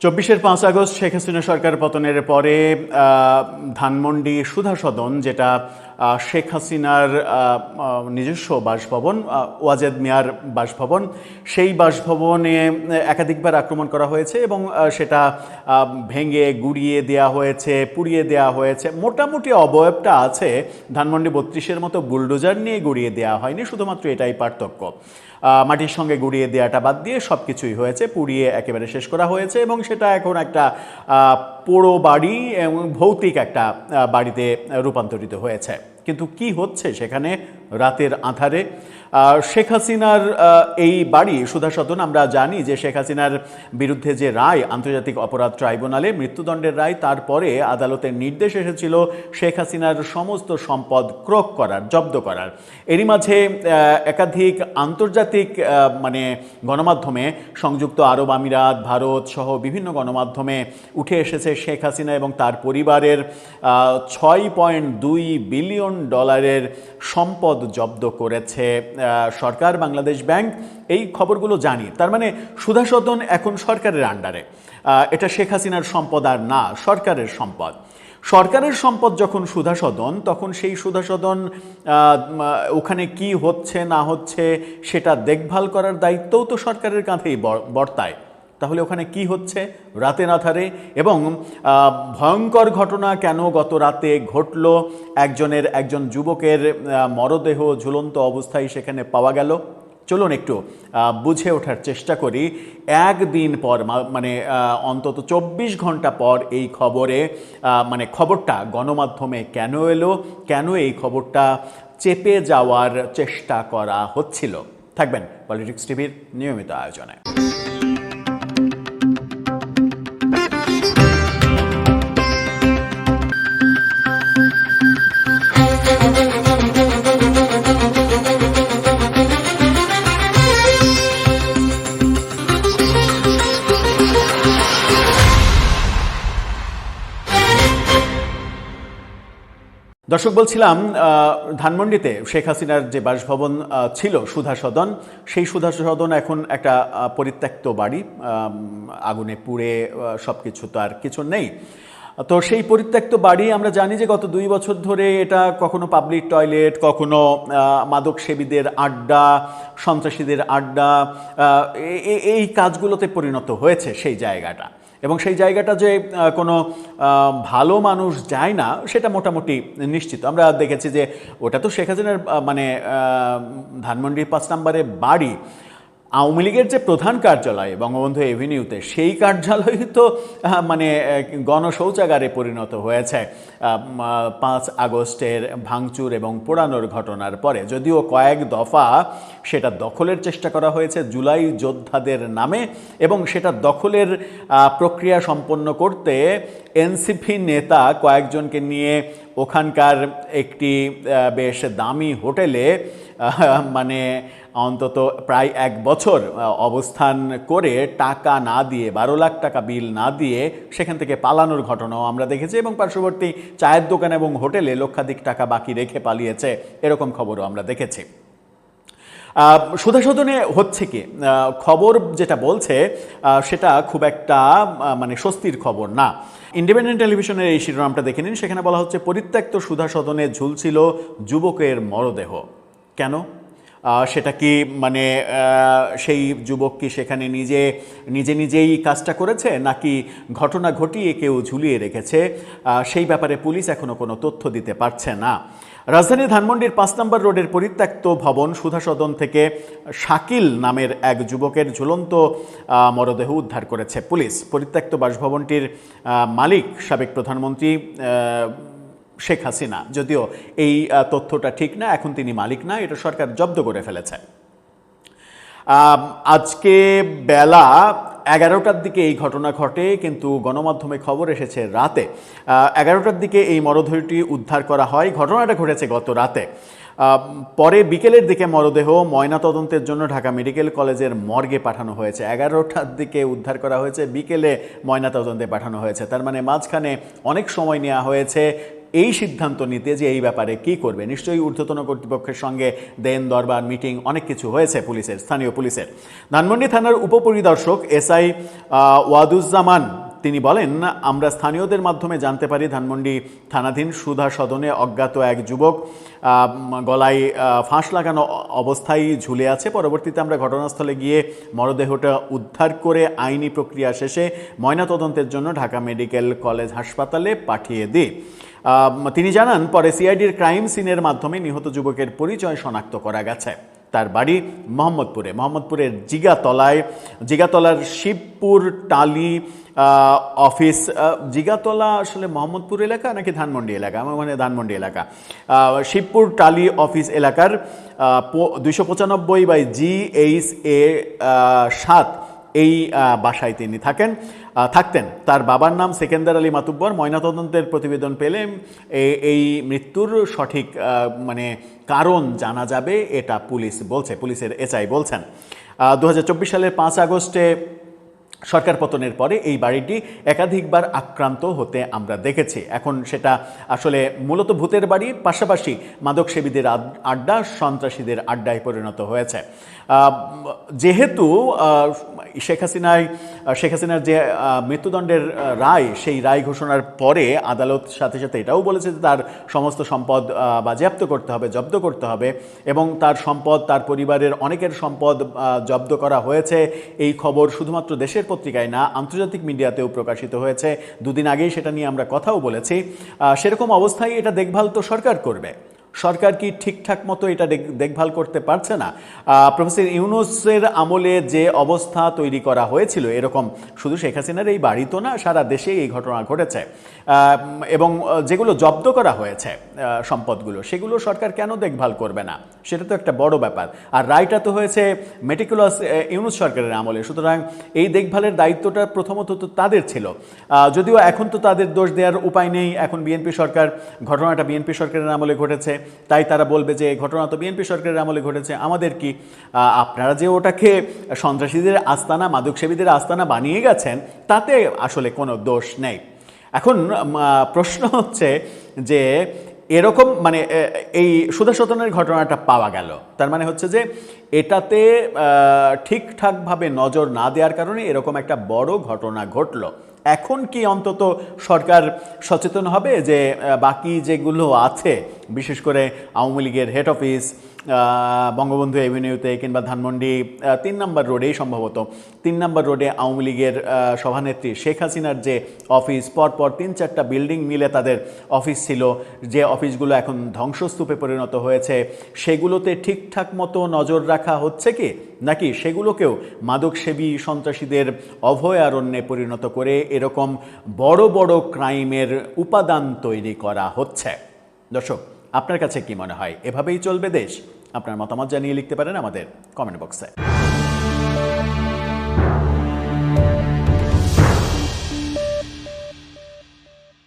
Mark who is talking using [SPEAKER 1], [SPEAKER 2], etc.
[SPEAKER 1] চব্বিশের ৫ আগস্ট শেখ হাসিনা সরকার পতনের পরে ধানমন্ডি সুধা সদন, যেটা শেখ হাসিনার নিজস্ব বাসভবন, ওয়াজেদ মিয়ার বাসভবন, সেই বাসভবনে একাধিকবার আক্রমণ করা হয়েছে এবং সেটা ভেঙে গুড়িয়ে দেওয়া হয়েছে, পুড়িয়ে দেওয়া হয়েছে। মোটামুটি অবয়বটা আছে, ধানমন্ডি ৩২-এর মতো বুলডোজার নিয়ে গুড়িয়ে দেওয়া হয়নি, শুধুমাত্র এটাই পার্থক্য। মাটির সঙ্গে গুড়িয়ে দেওয়াটা বাদ দিয়ে সব কিছুই হয়েছে, পুড়িয়ে একেবারে শেষ করা হয়েছে এবং সেটা এখন একটা পোড়ো বাড়ি এবং ভৌতিক একটা বাড়িতে রূপান্তরিত হয়েছে। কিন্তু কি হচ্ছে সেখানে রাতের আঁধারে? শেখ হাসিনার এই বাড়ি সুধা সদন, আমরা জানি যে শেখ হাসিনার বিরুদ্ধে যে রায় আন্তর্জাতিক অপরাধ ট্রাইব্যুনালে মৃত্যুদণ্ডের রায়, তারপরে আদালতের নির্দেশ এসেছিল শেখ হাসিনার সমস্ত সম্পদ ক্রোক করার, জব্দ করার। এরই মাঝে একাধিক আন্তর্জাতিক গণমাধ্যমে, সংযুক্ত আরব আমিরাত, ভারত সহ বিভিন্ন গণমাধ্যমে উঠে এসেছে শেখ হাসিনা এবং তার পরিবারের $6.2 বিলিয়ন সম্পদ জব্দ করেছে সরকার, বাংলাদেশ ব্যাংক। এই খবরগুলো জানি। তার মানে সুধা সদন এখন সরকারের আন্ডারে। এটা শেখ হাসিনার সম্পদ আর না, সরকারের সম্পদ। সরকারের সম্পদ যখন সুধা সদন, তখন সেই সুধা সদন ওখানে কি হচ্ছে না হচ্ছে সেটা দেখভাল করার দায়িত্বও তো সরকারের কাঁধেই বর্তায়। তাহলে ওখানে কি হচ্ছে রাতে আঁধারে? এবং ভয়ঙ্কর ঘটনা কেন গত রাতে ঘটল? একজন যুবকের মরদেহ ঝুলন্ত অবস্থায় সেখানে পাওয়া গেল। চলুন একটু বুঝে ওঠার চেষ্টা করি। একদিন পর, অন্তত ২৪ ঘন্টা পর এই খবরটা গণমাধ্যমে কেন এলো, কেন এই খবরটা চেপে যাওয়ার চেষ্টা করা হচ্ছিল? থাকবেন পলিটিক্স টিভির নিয়মিত আয়োজনে। দর্শক, বলছিলাম ধানমন্ডিতে শেখ হাসিনার যে বাসভবন ছিল সুধা সদন, সেই সুধা সদন এখন একটা পরিত্যক্ত বাড়ি, আগুনে পুড়ে সব কিছু, তো আর কিছু নেই। তো সেই পরিত্যক্ত বাড়ি, আমরা জানি যে গত 2 বছর ধরে এটা কখনো পাবলিক টয়লেট, কখনো মাদক সেবীদের আড্ডা, সন্ত্রাসীদের আড্ডা, এই কাজগুলোতে পরিণত হয়েছে সেই জায়গাটা। এবং সেই জায়গাটা যে কোনো ভালো মানুষ যায় না সেটা মোটামুটি নিশ্চিত। আমরা দেখেছি যে ওটা তো শেখ হাসিনার ধানমন্ডির 5 নম্বরে বাড়ি, আওয়ামী লীগের যে প্রধান কার্যালয় বঙ্গবন্ধু এভিনিউতে, সেই কার্যালয় তো গণশৌচাগারে পরিণত হয়েছে 5 আগস্টের ভাঙচুর এবং পোড়ানোর ঘটনার পরে। যদিও কয়েক দফা সেটা দখলের চেষ্টা করা হয়েছে জুলাই যোদ্ধাদের নামে, এবং সেটা দখলের প্রক্রিয়া সম্পন্ন করতে এনসিপি নেতা কয়েকজনকে নিয়ে ওখানকার একটি বেশ দামি হোটেলে অন্তত প্রায় 1 বছর অবস্থান করে টাকা না দিয়ে, 12 লাখ টাকা বিল না দিয়ে সেখান থেকে পালানোর ঘটনাও আমরা দেখেছি, এবং পার্শ্ববর্তী চায়ের দোকান এবং হোটেলে লক্ষাধিক টাকা বাকি রেখে পালিয়েছে, এরকম খবরও আমরা দেখেছি। সুধা সদনে হচ্ছে কি, খবর যেটা বলছে সেটা খুব একটা স্বস্তির খবর না। ইন্ডিপেন্ডেন্ট টেলিভিশনের এই শিরোনামটা দেখে নিন। সেখানে বলা হচ্ছে, পরিত্যক্ত সুধা সদনে ঝুলছিল যুবকের মরদেহ। কেন? সেটা কি সেই যুবক কি সেখানে নিজেই কাজটা করেছে, নাকি ঘটনা ঘটিয়ে কেউ ঝুলিয়ে রেখেছে? সেই ব্যাপারে পুলিশ এখনো কোনো তথ্য দিতে পারছে না। রাজধানী ধানমন্ডির 5 নম্বর রোডের পরিত্যক্ত ভবন সুধা সদন থেকে শাকিল নামের এক যুবকের ঝুলন্ত মরদেহ উদ্ধার করেছে পুলিশ। পরিত্যক্ত বাসভবনটির মালিক সাবেক প্রধানমন্ত্রী শেখ হাসিনা। যদিও এই তথ্যটা ঠিক না, এখন তিনি মালিক না, এটা সরকার জব্দ করে ফেলেছে। আজকে বেলা 11টার দিকে এই ঘটনা ঘটে, কিন্তু গণমাধ্যমে খবর এসেছে রাতে 11টার দিকে এই মরদেহটি উদ্ধার করা হয়। ঘটনাটা ঘটেছে গত রাতে। পরে বিকেলের দিকে মরদেহ ময়নাতদন্তের জন্য ঢাকা মেডিকেল কলেজের মর্গে পাঠানো হয়েছে। 11টার দিকে উদ্ধার করা হয়েছে, বিকেলে ময়নাতদন্তে পাঠানো হয়েছে। তার মাঝখানে অনেক সময় নেওয়া হয়েছে এই সিদ্ধান্ত নিতে যে এই ব্যাপারে কি করবে। নিশ্চয়ই ঊর্ধ্বতন কর্তৃপক্ষের সঙ্গে দেন দরবার মিটিং অনেক কিছু হয়েছে পুলিশের, স্থানীয় পুলিশের। ধানমন্ডি থানার উপপরিদর্শক এসআই ওয়াদুজ্জামান তিনি বলেন, আমরা স্থানীয়দের মাধ্যমে জানতে পারি ধানমন্ডি থানাধীন সুধা সদনে অজ্ঞাত এক যুবক গলায় ফাঁস লাগানো অবস্থায় ঝুলে আছে। পরবর্তীতে আমরা ঘটনাস্থলে গিয়ে মরদেহটা উদ্ধার করে আইনি প্রক্রিয়া শেষে ময়নাতদন্তের জন্য ঢাকা মেডিকেল কলেজ হাসপাতালে পাঠিয়ে দিই। তিনি জানান, পরে সিআইডির ক্রাইম সিনের মাধ্যমে নিহত যুবকের পরিচয় শনাক্ত করা গেছে। তার বাড়ি মোহাম্মদপুরের জিগাতলার শিবপুর টালি অফিস। জিগাতলা আসলে মোহাম্মদপুর এলাকা নাকি ধানমন্ডি এলাকা? আমার মানে ধানমন্ডি এলাকা। শিবপুর টালি অফিস এলাকার 295/GHA 7 এই বাসায় তিনি থাকতেন। তার বাবার নাম সেকেন্দার আলী মাতুব্বর। ময়নাতদন্তের প্রতিবেদন পেলে এই মৃত্যুর সঠিক কারণ জানা যাবে, এটা পুলিশের এসআই বলছেন। 2024 সালের 5 আগস্টে সরকার পতনের পরে এই বাড়িটি একাধিকবার আক্রান্ত হতে আমরা দেখেছি। এখন সেটা আসলে মূলত ভূতের বাড়ি, পাশাপাশি মাদকসেবীদের আড্ডা, সন্ত্রাসীদের আড্ডায় পরিণত হয়েছে। যেহেতু শেখ হাসিনার যে মৃত্যুদণ্ডের রায়, সেই রায় ঘোষণার পরে আদালত সাথে সাথে এটাও বলেছে যে তার সমস্ত সম্পদ বাজেয়াপ্ত করতে হবে, জব্দ করতে হবে, এবং তার সম্পদ, তার পরিবারের অনেকের সম্পদ জব্দ করা হয়েছে। এই খবর শুধুমাত্র দেশের পত্রিকায় না, আন্তর্জাতিক মিডিয়াতেও প্রকাশিত হয়েছে। দুদিন আগেই সেটা নিয়ে আমরা কথাও বলেছি। সেরকম অবস্থায় এটা দেখভাল তো সরকার করবে। সরকার কি ঠিকঠাক মতো এটা দেখভাল করতে পারছে না? প্রফেসর ইউনূসের আমলে যে অবস্থা তৈরি করা হয়েছিল, এরকম শুধু শেখ হাসিনার এই বাড়ি তো না, সারা দেশে এই ঘটনা ঘটেছে। এবং যেগুলো জব্দ করা হয়েছে সম্পদগুলো, সেগুলো সরকার কেন দেখভাল করবে না? সেটা তো একটা বড় ব্যাপার। আর রায়টা তো হয়েছে মেটিকুলাস ইউনূস সরকারের আমলে, সুতরাং এই দেখভালের দায়িত্বটা প্রথমত তো তাদের ছিল। যদিও এখন তো তাদের দোষ দেওয়ার উপায় নেই, এখন বিএনপি সরকার, ঘটনাটা বিএনপি সরকারের আমলে ঘটেছে, তাই তারা বলবে যে ঘটনা তো বিএনপি সরকারের আমলে ঘটেছে, আমাদের কি? আপনারা যে ওটাকে সন্ত্রাসীদের আস্তানা, মাদকসেবীদের আস্তানা বানিয়ে গেছেন, তাতে আসলে কোনো দোষ নেই। এখন প্রশ্ন হচ্ছে যে এরকম এই সুধা সদনের ঘটনাটা পাওয়া গেল, তার মানে হচ্ছে যে এটাতে ঠিকঠাকভাবে নজর না দেওয়ার কারণে এরকম একটা বড় ঘটনা ঘটলো। এখন কি অন্তত সরকার সচেতন হবে যে বাকি যেগুলো আছে, বিশেষ করে আওয়ামী লীগের হেড অফিস বঙ্গবন্ধু এভিনিউতে কিংবা ধানমন্ডি 3 নম্বর রোডেই, সম্ভবত 3 নম্বর রোডে আওয়ামী লীগের সভানেত্রী শেখ হাসিনার যে অফিস, পরপর 3-4টা বিল্ডিং মিলে তাদের অফিস ছিল, যে অফিসগুলো এখন ধ্বংসস্তূপে পরিণত হয়েছে, সেগুলোতে ঠিকঠাক মতো নজর রাখা হচ্ছে কি, নাকি সেগুলোকেও মাদকসেবী সন্ত্রাসীদের অভয়ারণ্যে পরিণত করে এরকম বড় বড় ক্রাইমের উপাদান তৈরি করা হচ্ছে? দর্শক, আপনার কাছে কি মনে হয়, এভাবেই চলবে দেশ? আপনার মতামত জানিয়ে লিখতে পারেন আমাদের কমেন্ট বক্সে।